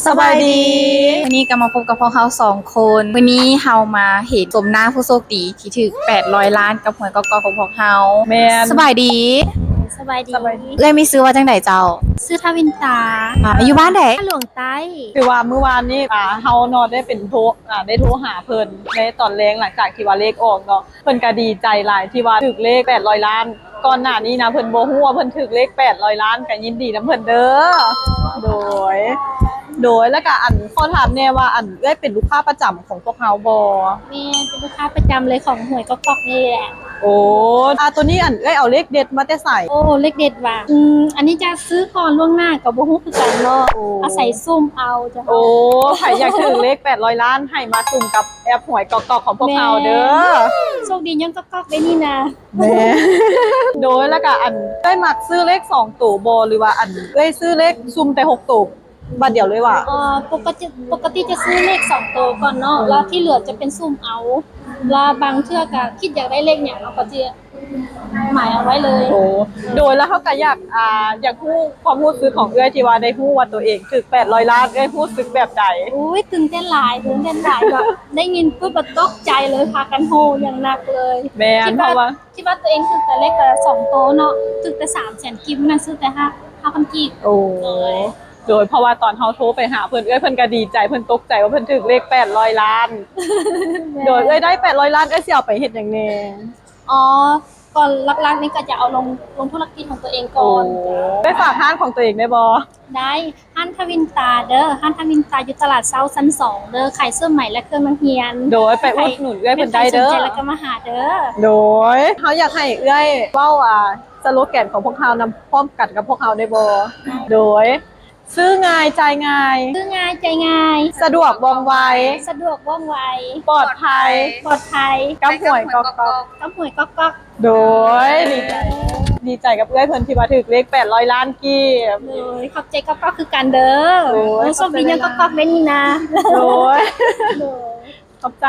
สบายดีวันนี้ก็มาพบกับพวกเขา2 คนวันนี้เฮามาเห็นสมหน้าผู้โชคดีที่ถึก800 ล้านกับหวยกอกของพวกเฮาแม่นสบายดีสบายดีเลยมีซื้อว่าจังไดเจ้าซื้อทวินตาอยู่บ้านไหนหลวงใต้คือว่าเมื่อวานนี้เฮานอนได้เป็นได้โทรหาเพิ่นในตอนแรงหลังจากที่ว่าเลขออกเนาะเพิ่นก็ดีใจหลายที่ว่าถึกเลข800 ล้านก่อนหน้านี้นะเพิ่นบ่ฮู้ว่าเพิ่นถึกเลข800 ล้านก็ยินดีนำเพิ่นเด้อโดยแล้วก็ขอถามแน่ว่าได้เป็นลูกค้าประจำของพวกเฮาบ่แม่เป็นลูกค้าประจำเลยของหวยกอกนี่แหละโอ้ตัวนี้ได้เอาเลขเด็ดมาแต่ใส่โอ้เลขเด็ดว่ะอันนี้จะซื้อก่อนล่วงหน้าก็บ่ฮู้คือกันเนาะอาศัยซุ่มเอาจ้ะโอ้ใครอยากถึงเลข800 ล้านให้มาซุ่มกับแอปหวยกอกของพวกเฮาเด้อโชคดียังกอกได้นี่นะแม่โดยแล้วก็ได้มักซื้อเลข2ตัวบ่หรือว่าได้ซื้อเลขซุ่มแต่6ตัวบัดเดียวเลยว่ะปกติจะซื้อเลข2ตัวก่อนเนาะแล้วที่เหลือจะเป็นซุ่มเอาแล้วบางเทื่อก็คิดอยากได้เลขหยังเราก็จะหมายเอาไว้เลยโอ้โดยแล้วเขาก็อยากฮู้ความรู้สึกของเอื้อยที่ว่าได้ฮู้ว่าตัวเองถึก800 ล้านเอื้อยรู้สึกแบบใดอุ้ยตื่นเต้นหลายแบบได้ยินปุ๊บแบบตกใจเลยพากันโฮอย่างหนักเลยแม่นเพราะว่าคิดว่าตัวเองถึกแต่เลขแต่2โตเนาะถึกแต่300,000กิฟต์นั่นซื้อแต่5,000กิฟต์โอ้โดยเพราะว่าตอนเฮาโทรไปหาเพิ่นเอื้อยเพิ่นก็ดีใจเพิ่นตกใจว่าเพิ่นถึกเลข800 ล้านโดยเอื้อยได้800 ล้านเอื้อยสิเอาไปเฮ็ดหยังแน่อ๋อก่อนหลักๆนี่ก็จะเอาลงธุรกิจของตัวเองก่อนได้ฝากร้านของตัวเองได้บ่ได้ห้านทวินตาเด้อห้านทวินตาอยู่ตลาดเซาชั้น2เด้อขายเสื้อใหม่และเครื่องนักเรียนโดยไปอุดหนุนเอื้อยเพิ่นได้เด้อสนใจแล้วก็มาหาเด้อโดยเฮาอยากให้เอื้อยเว้าสโลแกนของพวกเฮานำพร้อมกันกับพวกเฮาได้บ่โดยซื้อง่ายจ่ายง่ายซื้อง่ายใจง่ายสะดวกว่องไวปลอดภัยกับหวยกอกโดยดีใจกับเอื้อยเพิ่นที่ว่าถึกเลข800 ล้านกีบโดยขอบใจก็คือกันเด้อโชคดียังก็ได้นี่นะโดยขอบใจ